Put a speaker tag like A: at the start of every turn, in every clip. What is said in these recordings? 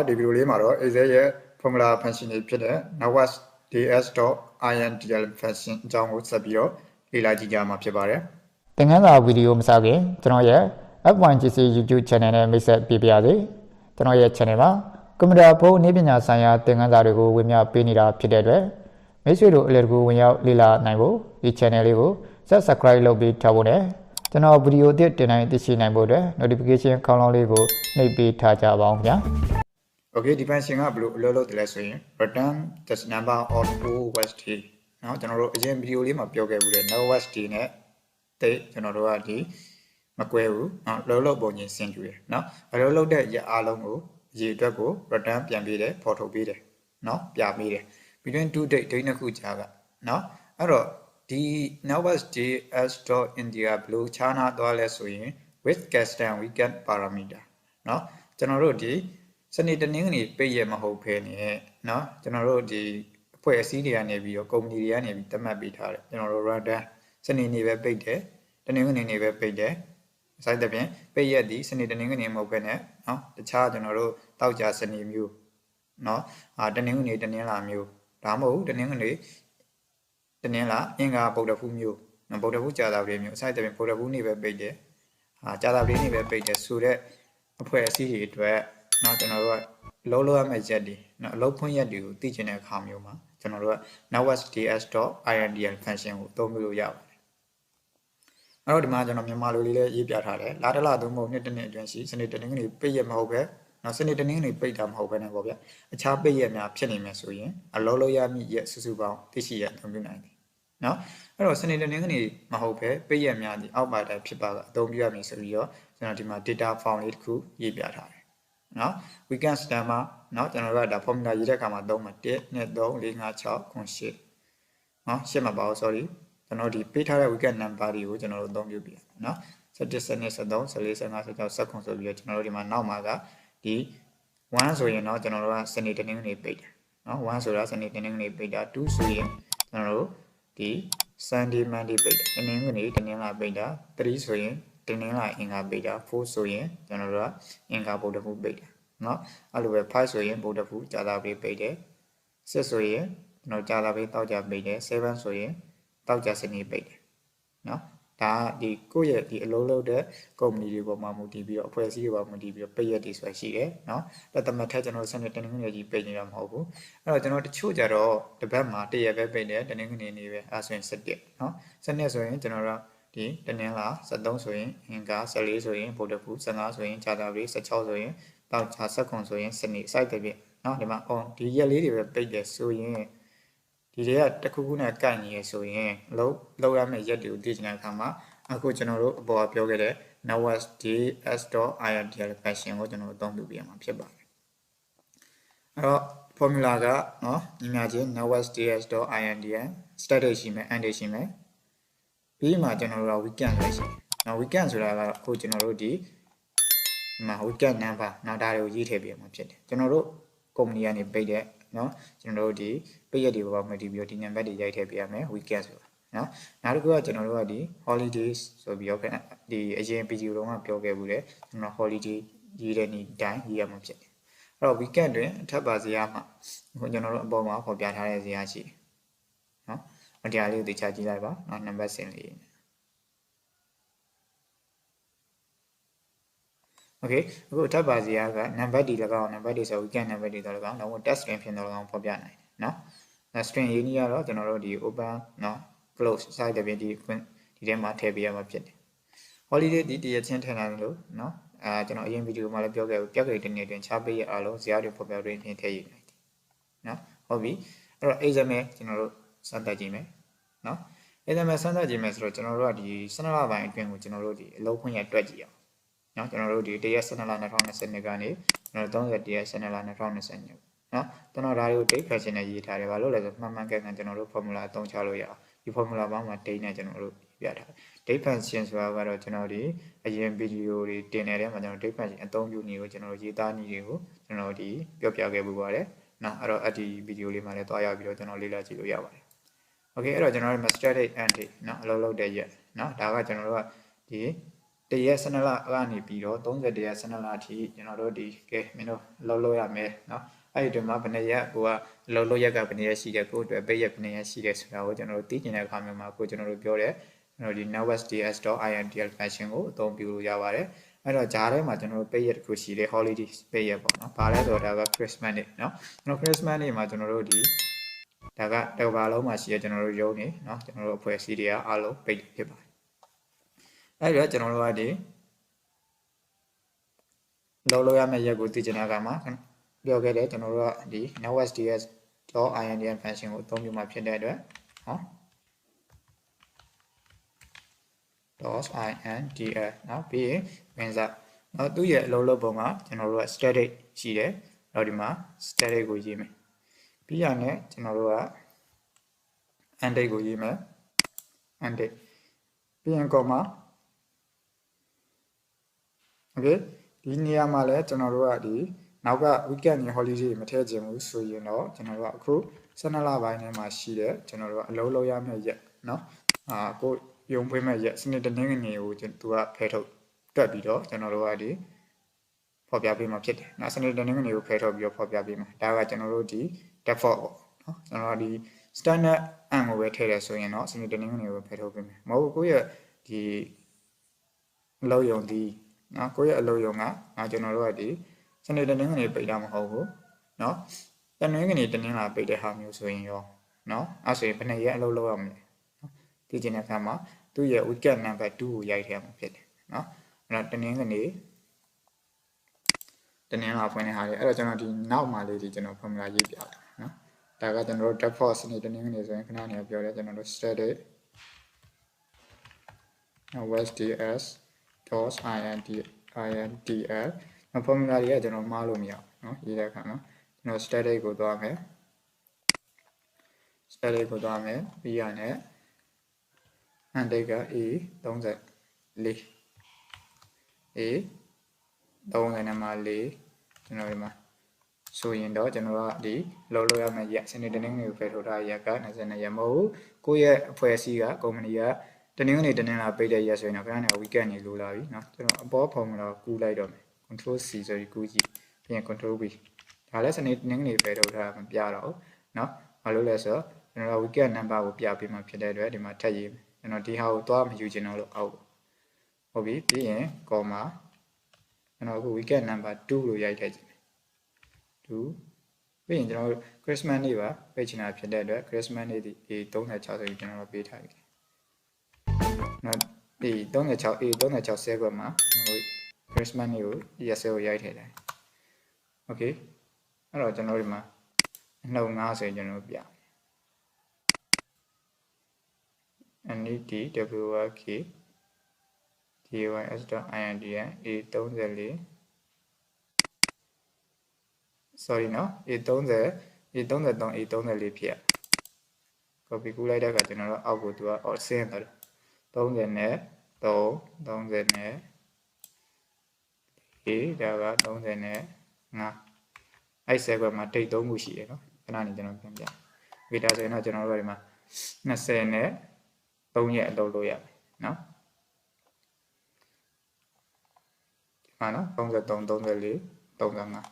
A: ဒီဗီဒီယိုလေးမှာတော့ Excel ရဲ့ formula function တွေဖြစ်တဲ့ Networkdays.intl function အကြောင်းကိုဆက်ပြီးတော့လေ့လာကြည့်ကြမှာဖြစ်ပါတယ်
B: သင်ခန်းစာဗီဒီယိုမစခင်ကျွန်တော်ရဲ့ F1GC YouTube channel နဲ့မိတ်ဆက်ပေးပါရစေကျွန်တော်ရဲ့ channel မှာကွန်ပျူတာဖုန်းနည်းပညာဆိုင်ရာသင်ခန်းစာတွေကိုဝင်ပြပေးနေတာဖြစ်တဲ့အတွက်မိတ်ဆွေတို့အလည်တကူဝင်ရောက်လေ့လာနိုင်ဖို့ဒီ channel လေးကို subscribe လုပ်ပြီးထားဖို့နဲ့ကျွန်တော်ဗီဒီယိုအသစ်တင်တိုင်းသိရှိနိုင်ဖို့အတွက် notification ခေါင်းလောင်းလေးကိုနှိပ်ပေးထားကြပါအောင်ခင်ဗျာ
A: Okay ဒီ function ကဘယ်လိုအလုပ်လုပ်တယ်လဲဆိုရင် return the number of OWST เนาะကျွန်တော်တို့အရင်ဗီဒီယိုလေးမှာပြောခဲ့ဘူးလေ OWST နဲ့တိတ်ကျွန်တော်တို့ကဒီမကွဲဘူးเนาะလောလောပုံချင်းဆင်ကျူတယ်เนาะအလုပ်လုပ်တဲ့ရက်အားလုံးကိုအရေးအတွက်ကို return ပြန်ပေးတယ်ဖော်ထုတ်ပေးတယ်เนาะပြပေးတယ် between two date နှစ်ခုကြာကเนาะအဲ့တော့ဒီ networkdays.intl ဘယ်လိုခြားနာသွားလဲဆိုရင် with custom weekend parameter เนาะကျွန်တော်တို့ဒီစနေတနင်္ဂနွေပိတ်ရမဟုတ်ဖဲနဲ့เนาะကျွန်တော်တို့ဒီအဖွဲ့အစည်းတွေကနေပြီးတော့ကုမ္ပဏီတွေကနေပြီးသတ်မှတ်ပေးထားတယ်ကျွန်တော်တို့ random စနေနေ့ပဲပိတ်တယ်တနင်္ဂနွေနေ့ပဲပိတ်တယ်စိုက်တဲ့ပြင်ပိတ်ရက်ဒီစနေတနင်္ဂနွေမဟုတ်ဖဲနဲ့เนาะတခြားကျွန်တော်တို့တောက်ကြစနေမျိုးเนาะတနင်္ဂနွေတနင်္လာမျိုးဒါမှမဟုတ်တနင်္ဂနွေတနင်္လာအင်္ဂါဗုဒ္ဓဖူးမျိုးဗုဒ္ဓဖူးကြာသပတေးမျိုးစိုက်တဲ့ပြင်ဗုဒ္ဓဖူးနေ့ပဲပိတ်တယ်ကြာသပတေးနေ့ပဲပိတ်တယ်ဆိုတော့အဖွဲ့အစည်းတွေအတွက်เนาะကျွန်တော်တို့ကလုံးလုံးရမယ့်ရက်တွေเนาะအလုပ်ဖွင့်ရက်တွေကိုသိချင်တဲ့အခါမျိုးမှာကျွန်တော်တို့က networkdays.intl function ကိုအသုံးပြုလို့ရပါတယ်။အဲ့တော့ဒီမှာကျွန်တော်မြန်မာလိုလေးလည်းရေးပြထားတယ်။လာတလသုံးပုံနှစ်တစ်နှစ်အတွင်းရှိစနေတနင်္ဂနွေပိတ်ရက်မဟုတ်ပဲเนาะစနေတနင်္ဂနွေပိတ်တာမဟုတ်ပဲねပေါ့ဗျ။အခြားပိတ်ရက်များဖြစ်နေမယ်ဆိုရင်အလုပ်လုပ်ရမည့်ရက်စုစုပေါင်းသိရှိရအသုံးပြုနိုင်တယ်။เนาะအဲ့တော့စနေတနင်္ဂနွေမဟုတ်ပဲပိတ်ရက်များဒီအောက်ပါတိုင်းဖြစ်ပါကအသုံးပြုရမည်ဆိုပြီးတော့ကျွန်တော်ဒီမှာ data form လေးတစ်ခုရေးပြထားတယ်เนาะ weekend stem မှာเนาะကျွန်တော်တို့ကဒါ formula ရေးတဲ့အခါမှာသုံးမှာ1 2 3 4 5 6 9 8เนาะရှင်းမှာပါဦး sorry ကျွန်တော်ဒီပေးထားတဲ့ weekend number တွေကိုကျွန်တော်တို့အသုံးပြုပြเนาะ17 12 13 14 15 16 19ဆိုပြီးတော့ကျွန်တော်တို့ဒီမှာနောက်မှာကဒီ1ဆိုရင်เนาะကျွန်တော်တို့ကစနေတနင်္ဂနွေပိတ်တယ်เนาะ1ဆိုတာစနေတနင်္ဂနွေပိတ်တာ2ဆိုရင်ကျွန်တော်တို့ဒီ Sunday Monday ပိတ်တယ်တနင်္ဂနွေတနင်္လာပိတ်တာ3ဆိုရင်တနင်္လာအင်္ဂါပိတ်တာ4ဆိုရင်ကျွန်တော်တို့ကအင်္ဂါဗုဒ္ဓဖူးပိတ်တယ်เนาะအဲ့လိုပဲ5ဆိုရင်ဗုဒ္ဓဖူးကြာသပတေးပိတ်တယ်6ဆိုရင်ကျွန်တော်ကြာသပတေးတောက်ကြပိတ်တယ်7ဆိုရင်တောက်ကြစနေပိတ်တယ်เนาะဒါဒီကိုယ့်ရဲ့ဒီအလုံးလုံးတဲ့ကုမ္ပဏီတွေပေါ်မှာမူတည်ပြီးတော့အဖွဲ့အစည်းတွေပေါ်မှာမူတည်ပြီးတော့ပိတ်ရက်တွေဆိုတာရှိတယ်เนาะတမတ်ထက်ကျွန်တော်စနေတနင်္ဂနွေကြီးပိတ်နေတာမဟုတ်ဘူးအဲ့တော့ကျွန်တော်တချို့ကြတော့တပတ်မှာ1ရက်ပဲပိတ်တယ်တနင်္ဂနွေနေ့ပဲအဲဆိုရင်7เนาะ7ဆိုရင်ကျွန်တော်တို့ဒီတနင်္လာ73ဆိုရင်အင်္ဂါ14ဆိုရင်ဗုဒ္ဓဖူး15ဆိုရင်ကြာသပတေး16ဆိုရင်တောက်ချ19ဆိုရင်စနေစိုက်တဲ့ပြเนาะဒီမှာဒီရက်လေးတွေပဲပိတ်တယ်ဆိုရင်ဒီတွေကတစ်ခုခုနဲ့ကိုက်နေရဆိုရင်လောက်ရမယ့်ရက်တွေကိုသိချင်တဲ့အခါမှာအခုကျွန်တော်တို့အပေါ်ပြောခဲ့တဲ့ networkdays.intl function ကိုကျွန်တော်တို့အသုံးပြုပြရမှာဖြစ်ပါတယ်အဲ့တော့ formula ကเนาะညီမချင်း networkdays.intl static ရှိမယ် end ရှိမယ်ပြီးမှကျွန်တော်တို့က weekend ပဲရှိတယ်။နောက် weekend ဆိုတာကအခုကျွန်တော်တို့ဒီမှာ weekend number နောက်ဒါတွေကိုရေးထည့်ပေးရမှာဖြစ်တယ်။ကျွန်တော်တို့ကုမ္ပဏီကနေပိတ်တဲ့เนาะကျွန်တော်တို့ဒီပိတ်ရက်တွေပေါ်မှာတည်ပြီးတော့ဒီ number တွေရိုက်ထည့်ပေးရမယ် weekend ဆိုတာเนาะနောက်တစ်ခုကကျွန်တော်တို့ကဒီ holidays ဆိုပြီးတော့ဒီအရင် video တုန်းကပြောခဲ့ဘူးလေကျွန်တော် holiday ရေးတဲ့နေ့တိုင်းရေးရမှာဖြစ်တယ်။အဲ့တော့ weekend တွင်အထက်ပါဇယားမှာအခုကျွန်တော်တို့အပေါ်မှာဖော်ပြထားတဲ့ဇယားရှိတယ်။เนาะတရားလေးကိုသိချကြည့်လိုက်ပါနောက်နံပါတ်စင်လေးโอเคအခုထပ်ပါစီကနံပါတ်ဒီ၎င်းနံပါတ်ဒီဆို weekend နံပါတ်ဒီတော့၎င်းတော့ test string ဖြစ်တော့၎င်းဖော်ပြနိုင်တယ်เนาะ string ရေးနည်းကတော့ကျွန်တော်တို့ဒီ open เนาะ close စတဲ့ပြင်ဒီထဲမှာထည့်ပေးရမှာဖြစ်တယ် holiday ဒီတရချင်းထည့်နိုင်လို့เนาะကျွန်တော်အရင်ဗီဒီယိုမှာလည်းပြောခဲ့ဘူးပြက်ကြိတ်တစ်နေ့တွင်ခြားပေးရအားလုံးဇာတ်တွေဖော်ပြရင်းထည့်ယူနိုင်တယ်เนาะဟုတ်ပြီအဲ့တော့ exam ကျွန်တော်တို့စမ်းသပ်ကြည့်မယ်เนาะအဲ့ဒါမှစမ်းသပ်ကြည့်မယ်ဆိုတော့ကျွန်တော်တို့ကဒီ12လပိုင်းအတွင်းကိုကျွန်တော်တို့ဒီအလုပ်ဖွင့်ရတွက်ကြည့်အောင်เนาะကျွန်တော်တို့ဒီ1ရက်12လ2020ကနေကျွန်တော်31ရက်12လ2020เนาะကျွန်တော်ဒါတွေကို date function နဲ့ရေးထားတယ်ဘာလို့လဲဆိုမှန်မှန်ကန်ကန်ကျွန်တော်တို့ formula အသုံးချလို့ရအောင်ဒီ formula ပေါင်းမှာ date နဲ့ကျွန်တော်တို့ပြထားတယ် date function ဆိုတာကတော့ကျွန်တော်ဒီအရင် video တွေတင်နေတဲ့မှာကျွန်တော် date function အသုံးပြုနည်းကိုကျွန်တော်တို့ရေးသားနည်းတွေကိုကျွန်တော်ဒီပြောပြခဲ့ပူပါတယ်เนาะအဲ့တော့ဒီ video လေးမှာလည်းတွားရပြီးတော့ကျွန်တော်လေ့လာကြည့်လို့ရပါတယ်โอเคအဲ့တော့ကျွန်တော်တို့ static and เนาะအလုပ်လုပ်တဲ့ရက်เนาะဒါကကျွန်တော်တို့ကဒီ တရက်12လကနေပြီးတော့30ရက်12လအထိကျွန်တော်တို့ဒီကဲမင်းတို့လောက်လို့ရမယ်เนาะအဲ့ဒီမှာဘယ်နှစ်ရက်ကိုကလောက်လို့ရက်ကဘယ်နှစ်ရက်ရှိတယ်ကိုအတွက်ပိတ်ရက်ဘယ်နှစ်ရက်ရှိတယ်ဆိုတာကိုကျွန်တော်တို့သိကျင်တဲ့အခါမျိုးမှာကိုကျွန်တော်တို့ပြောတယ်ကျွန်တော်ဒီ Networkdays.intl function ကိုအသုံးပြုလို့ရပါတယ်အဲ့တော့ဂျားထဲမှာကျွန်တော်တို့ပိတ်ရက်တစ်ခုရှိတယ် holiday ပိတ်ရက်ပေါ့နော်ဘာလဲဆိုတော့ဒါက Christmas နေ့เนาะကျွန်တော် Christmas နေ့မှာကျွန်တော်တို့ဒီဒါကတစ်ဘာလုံးမှာရှိရကျွန်တော်တို့ရုံးနေเนาะကျွန်တော်တို့အဖွဲ့အစည်းတွေကအားလုံးပိတ်ဖြစ်ပါတယ်အဲ့တော့ကျွန်တော်တို့ကဒီလောက်လို့ရမယ့်ရက်ကိုသိချင်တဲ့အခါမှာပြောခဲ့တယ်ကျွန်တော်တို့ကဒီ networkdays.intl function ကိုအသုံးပြုမှာဖြစ်တဲ့အတွက်ဟော.intl เนาะပြီးရင်ဝင်စားเนาะသူ့ရဲ့အလုပ်လုပ်ပုံကကျွန်တော်တို့က static ရှိတယ်အဲ့တော့ဒီမှာ static ကိုရေးမယ်ပြီးရနဲ့ကျွန်တော်တို့က ending ကိုရေးမယ် ending ပြီးရင် comma okay ဒီနေရာမှာလဲကျွန်တော်တို့ကဒီနောက်က weekend နဲ့ holiday မထည့်ခြင်းဘူးဆိုရင်တော့ကျွန်တော်တို့ကအခု12လပိုင်းထဲမှာရှိတဲ့ကျွန်တော်တို့ကအလုပ်လုပ်ရမယ့်ရက်เนาะကိုရုံဖွင့်မဲ့ရက်စနေတနင်္ဂနွေကိုသူကဖယ်ထုတ်တွက်ပြီးတော့ကျွန်တော်တို့ကဒီဖော်ပြပေးမှာဖြစ်တယ်။နောက်စနေတနင်္ဂနွေကိုဖယ်ထုတ်ပြီးတော့ဖော်ပြပေးမှာဒါကကျွန်တော်တို့ဒီ default ပေါ့နော်ကျွန်တော်တို့ဒီ standard အန်ကိုပဲထည့်ရဆိုရင်တော့စနေတနင်္ဂနွေကိုဖယ်ထုတ်ပေးမယ်မဟုတ်ကိုယ့်ရဲ့ဒီအလုပ်ရုံဒီနော်ကိုယ့်ရဲ့အလုပ်ရုံကကျွန်တော်တို့ကဒီစနေတနင်္ဂနွေပိတ်တာမဟုတ်ဘူးနော်တနင်္ဂနွေတနင်္လာပိတ်တဲ့ဟာမျိုးဆိုရင်ရောနော်အဲ့ဆိုရင်ဘယ်နှစ်ရက်အလုပ်လုပ်ရမလဲနော်သိချင်တဲ့အခါမှာသူ့ရဲ့ weekend number 2ကိုရိုက်ထည့်မှာဖြစ်တယ်နော်အဲ့တော့တနင်္ဂနွေတနင်္လာဖွင့်တဲ့ဟာတွေအဲ့တော့ကျွန်တော်ဒီနောက်မှာလေးဒီကျွန်တော် formula ရေးပြတယ်နော်ဒါကကျွန်တော်တို့ default စနေတနင်္ဂနွေဆိုရင်ခဏနေပြောတယ်ကျွန်တော်တို့ static wsds.intl နော် formula တွေကကျွန်တော်မှားလို့မရဘူးနော်ရေးတဲ့အခါမှာကျွန်တော် static ကိုသွားမယ် static ကိုသွားမယ်ပြီးရနဲ့ ending က a34 a 30နဲ့မှ4ကျွန်တော်ဒီမှာဆိုရင်တော့ကျွန်တော်ကဒီလောက်လို့ရမယ့်ရက်စနေတနင်္ဂနွေကိုဖယ်ထုတ်ထားရက်က22ရက်မဟုတ်ကိုယ့်ရဲ့အဖွဲ့အစည်းကကုမ္ပဏီကတနင်္ဂနွေတနင်္လာပိတ်တဲ့ရက်ဆိုရင်တော့ခဏနေ weekend နေလိုလာပြီเนาะကျွန်တော်အပေါ်ဖုံးတော့ကူးလိုက်တော့မယ် control C ဆိုပြီးကူးကြည့်ပြီးရင် control V ဒါလည်းစနေတနင်္ဂနွေဖယ်ထုတ်ထားမပြတော့ဘူးเนาะဘာလို့လဲဆိုတော့ကျွန်တော် weekend number ကိုပြပေးမှဖြစ်တဲ့အတွက်ဒီမှာထပ်ရေးမယ်ကျွန်တော်ဒီဟာကိုသွားမယူချင်တော့လို့အောက်ဟုတ်ပြီပြီးရင် comma ကျွန်တော်အခု weekend number 2လို့ရိုက်ထည့်ခြင်း2ပြီးရင်ကျွန်တော် Christmas နေ့ပါပိတ်ချင်တာဖြစ်တဲ့အတွက် Christmas နေ့ဒီ A36 ဆိုပြီးကျွန်တော်ပေးထားပြီနော်ဒီ36 A36 ဆဲကွက်မှာကျွန်တော် Christmas နေ့ကိုဒီရက်ဆဲကိုရိုက်ထည့်တယ် Okay အဲ့တော့ကျွန်တော်ဒီမှာအနှုတ်90ကျွန်တော်ပြNETWRK DYS.INDN A34 sorry နော် A30 A33 A34 ဖြစ် copy ကူးလိုက်တဲ့အခါကျွန်တော်တို့အောက်ကိုသူက အော်ဆင်းတယ်30နဲ့3 30နဲ့ A ဒါက30နဲ့5အဲ့ဆဲကွက်မှာဒိတ်3ခုရှိတယ်နော်ခဏနေကျွန်တော်ပြန်ပြ။ Okay ဒါဆိုရင်တော့ကျွန်တော်တို့ဒီမှာ20နဲ့3ရက်အလုပ်လုပ်ရမယ်နော်ဒီမှာနော်33 34 35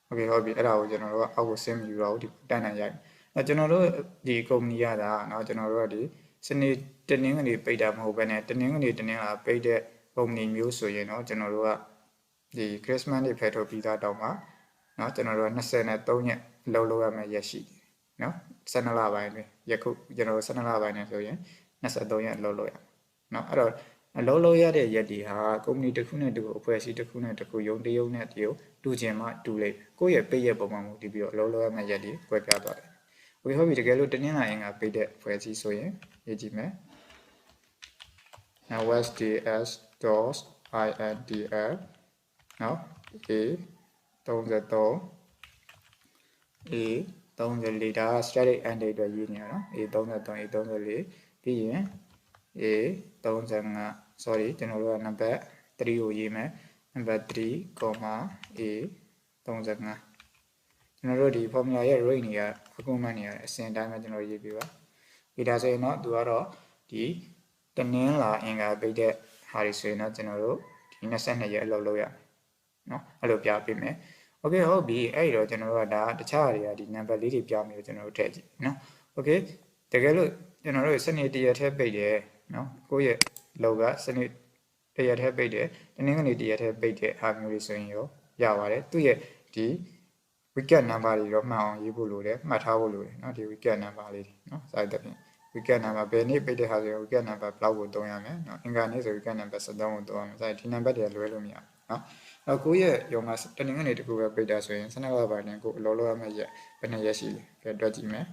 A: Okay ဟုတ်ပြီအဲ့ဒါကိုကျွန်တော်တို့ကအောက်ကိုဆင်းမယူတော့ဘူးဒီတန်းတန်းရိုက်အဲ့ကျွန်တော်တို့ဒီကုမ္ပဏီရတာเนาะကျွန်တော်တို့ကဒီစနေတနင်္ဂနွေပိတ်တာမဟုတ်ဘဲနဲ့တနင်္ဂနွေတနင်္လာပိတ်တဲ့ကုမ္ပဏီမျိုးဆိုရင်တော့ကျွန်တော်တို့ကဒီ Christmas နေ့ဖယ်ထုတ်ပြီးသားတောင်းပါเนาะကျွန်တော်တို့က23ရက်အလုပ်လုပ်ရမယ့်ရက်ရှိတယ်เนาะ12လပိုင်းတွင်ယခုကျွန်တော်တို့12လပိုင်းနဲ့ဆိုရင်23ရက်အလုပ်လုပ်ရเนาะအဲ့တော့အလုပ်လုပ်ရတဲ့ရက်တွေဟာကုမ္ပဏီတစ်ခုနဲ့တစ်ခုအဖွဲ့အစည်းတစ်ခုနဲ့တစ်ခုရုံးတရုံးနဲ့တရုံးတူချင်မှတူလိမ့်ကိုယ့်ရဲ့ပိတ်ရက်ပုံမှန်မူတည်ပြီးတော့အလုပ်လုပ်ရမယ့်ရက်တွေကွဲပြားသွားတယ်။ Okay ဟုတ်ပြီတကယ်လို့တနင်္လာရင်ကပိတ်တဲ့အဖွဲ့အစည်းဆိုရင်ရေးကြည့်မယ် Networkdays.intl နော် A33 A34 ဒါ static ending အတွက်ရေးနေရနော် A33 A34 ပြီးရင် A35 sorry ကျွန်တော်တို့က number 3ကိုရေးမယ် number 3, A35 ကျွန်တော်တို့ဒီ formula ရဲ့ range တွေကအကုန်မှန်နေရအစဉ်တိုင်းပဲကျွန်တော်ရေးပြပါဒီဒါဆိုရင်တော့သူကတော့ဒီတနင်္လာအင်္ဂါပိတ်တဲ့ ဟာဒီဆိုရင်တော့ကျွန်တော်တို့ဒီ22ရက်အလုပ်လုပ်ရနော်အဲ့လိုပြပေးမယ်โอเคဟုတ်ပြီအဲ့တော့ကျွန်တော်တို့ကဒါတခြားတွေကဒီ number လေးတွေပြမျိုးကျွန်တော်တို့ထည့်ကြည့်နော်โอเคတကယ်လို့ကျွန်တော်တို့စနေတရက်ထဲပိတ်တယ်နော်ကိုယ့်ရဲ့လောကစနေတရက်ထဲပိတ်တယ်တနင်္ဂနွေတရက်ထဲပိတ်တဲ့အားမျိုးတွေဆိုရင်ရောရပါတယ်သူ့ရဲ့ဒီ weekend number တွေတော့မှန်အောင်ရေးဖို့လိုတယ်မှတ်ထားဖို့လိုတယ်เนาะဒီ weekend number လေးတွေเนาะစာရတဲ့ဖြင့် weekend number ဘယ်နေ့ပိတ်တဲ့ဟာဆိုရင် weekend number ဘယ်လောက်ကိုသုံးရမလဲเนาะအင်္ဂါနေ့ဆို weekend number 73ကိုသုံးရမယ်စာရဒီ number တွေလွဲလို့မရဘူးเนาะအဲ့ကိုရဲ့ရုံကတနင်္ဂနွေတကူပဲပိတ်တာဆိုရင်12လပိုင်းနဲ့ကိုအလောလောရမယ့်ရက်ဘယ်နှစ်ရက်ရှိလဲကြည့်တွက်ကြည့်မယ်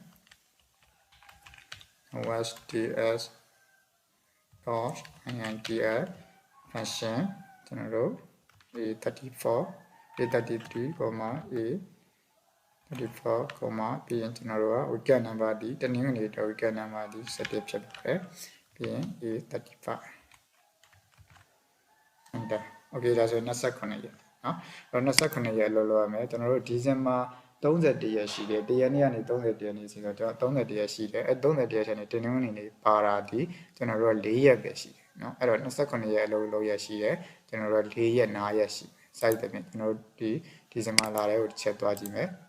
A: wsds.intl function ကျွန်တော်တို့ a34 a33, a34, ပြီးရင်ကျွန်တော်တို့က weekend number ဒီတနင်္ဂနွေတော့ weekend number ဒီ17ဖြစ်ပါတယ်ပြီးရင် a35 enter okay ဒါဆို29ရက်เนาะအဲ့29ရက်လောလောရမယ်ကျွန်တော်တို့ဒီဇင်ဘာ31ရက်ရှိတယ်တရက်နေ့ကနေ31ရက်နေ့ဆိုတော့ကျွန်တော်31ရက်ရှိတယ်အဲ31ရက်ထဲနေတနင်္ဂနွေနေ့ပါတာဒီကျွန်တော်တို့က4ရက်ပဲရှိတယ်เนาะအဲ့တော့29ရက်အလုပ်လုပ်ရက်ရှိတယ်ကျွန်တော်တို့က4ရက်5ရက်ရှိတယ်စိုက်တဲ့ပြင်ကျွန်တော်တို့ဒီဇင်ဘာလထဲကိုတစ်ချက်သွားကြည့်မယ်။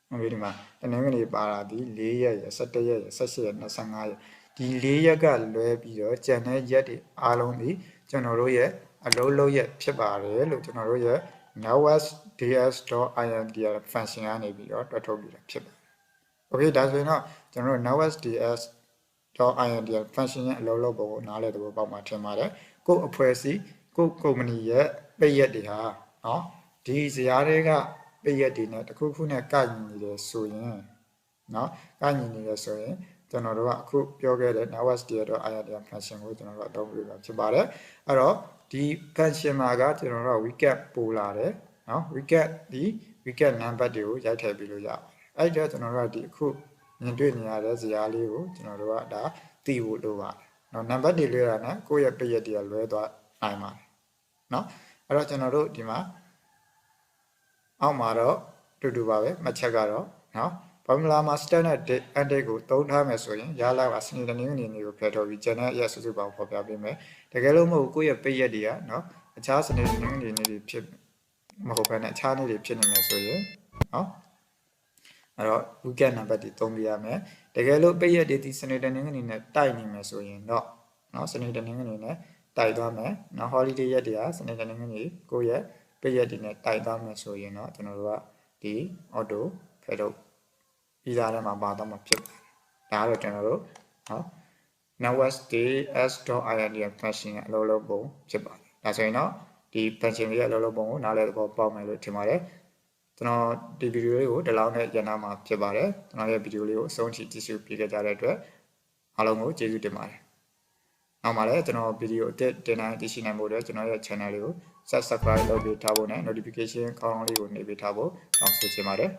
A: ဟုတ်ပြီဒီမှာတနင်္ဂနွေပါတာဒီ4ရက်ရ17ရက်ရ18ရက်25ရက်ဒီ4ရက်ကလွဲပြီးတော့ကျန်တဲ့ရက်တွေအားလုံးဒီကျွန်တော်တို့ရဲ့အလုံးလုံးရက်ဖြစ်ပါတယ်လို့ကျွန်တော်တို့ရဲ့ networkdays.intl function ကနေပြီးတော့တွက်ထုတ်ပြီးတာဖြစ်ပါတယ်။ Okay ဒါဆိုရင်တော့ကျွန်တော်တို့ networkdays.intl function ရဲ့အလုံးလုံးပုံကိုနားလည်သဘောပေါက်မှာထင်ပါတယ်။ကိုယ့်အဖွဲ့အစည်းကိုယ့်ကုမ္ပဏီရဲ့ပိတ်ရက်တွေဟာเนาะဒီဇာတ်တွေကပိတ်ရက်တွေနဲ့တစ်ခုခုနဲ့ကိုက်ညီနေတယ်ဆိုရင်เนาะကိုက်ညီနေတယ်ဆိုရင်ကျွန်တော်တို့ကအခုပြောခဲ့တဲ့ networkdays.intl function ကိုကျွန်တော်တို့အသုံးပြုတာဖြစ်ပါတယ်အဲ့တော့ဒီ function မှာကကျွန်တော်တို့ weekend ပို့လာတယ်เนาะ weekend number တွေကိုရိုက်ထည့်ပြီးလို့ရပါတယ်အဲ့တော့ကျွန်တော်တို့ကဒီအခုမြင်တွေ့နေရတဲ့ဇာတ်လေးကိုကျွန်တော်တို့ကဒါသိဖို့လိုပါတယ်เนาะ number တွေလွှဲတာနဲ့ကိုယ့်ရဲ့ပိတ်ရက်တွေကလွှဲသွားနိုင်ပါတယ်เนาะအဲ့တော့ကျွန်တော်တို့ဒီမှာအောက်မှာတော့တူတူပါပဲမှတ်ချက်ကတော့เนาะ formula မှာ standard date and date ကိုသုံးထားမယ်ဆိုရင်ရလာကစနေတနင်္ဂနွေနေ့ကိုဖယ်ထုတ်ပြီးကျန်တဲ့ရက်စုစုပေါင်းဖော်ပြပေးမယ်တကယ်လို့မဟုတ်ကိုယ့်ရဲ့ပိတ်ရက်တွေကเนาะအခြားစနေတနင်္ဂနွေနေ့တွေဖြစ်မဟုတ်ဘဲနဲ့အခြားနေ့တွေဖြစ်နေမယ်ဆိုရင်เนาะအဲ့တော့ weekend number တွေသုံးပြရမယ်တကယ်လို့ပိတ်ရက်တွေဒီစနေတနင်္ဂနွေနဲ့တိုက်နေမယ်ဆိုရင်တော့เนาะစနေတနင်္ဂနွေနဲ့တိုက်သွားမယ်เนาะ holiday ရက်တွေကစနေတနင်္ဂနွေကိုယ့်ရဲ့ပိတ်ရက်တွေနဲ့တိုက်သွားမယ်ဆိုရင်တော့ကျွန်တော်တို့ကဒီ auto ဖယ်ထုတ်ပြီးသားထဲမှာပါတော့မှာဖြစ်ပါတယ်ဒါကတော့ကျွန်တော်တို့เนาะ networkdays.intl function ရဲ့အလုပ်လုပ်ပုံဖြစ်ပါတယ်ဒါဆိုရင်တော့ဒီ function ရဲ့အလုပ်လုပ်ပုံကိုနားလည်သဘောပေါက်မယ်လို့ထင်ပါတယ်ကျွန်တော်ဒီဗီဒီယိုလေးကိုဒီလောက်နဲ့ရနာမှာဖြစ်ပါတယ်ကျွန်တော်ရဲ့ဗီဒီယိုလေးကိုအဆုံးထိကြည့်ရှုပေးခဲ့ကြတဲ့အတွက်အားလုံးကိုကျေးဇူးတင်ပါတယ်နောက်မှာလည်းကျွန်တော်ဗီဒီယိုအသစ်တင်နိုင်သိရှိနိုင်ဖို့အတွက်ကျွန်တော်ရဲ့ channel လေးကို subscribe လုပ်ပေးထားဖို့နဲ့ notification ခေါင်းလေးကိုနှိပ်ပေးထားဖို့တောင်းဆိုချင်ပါတယ်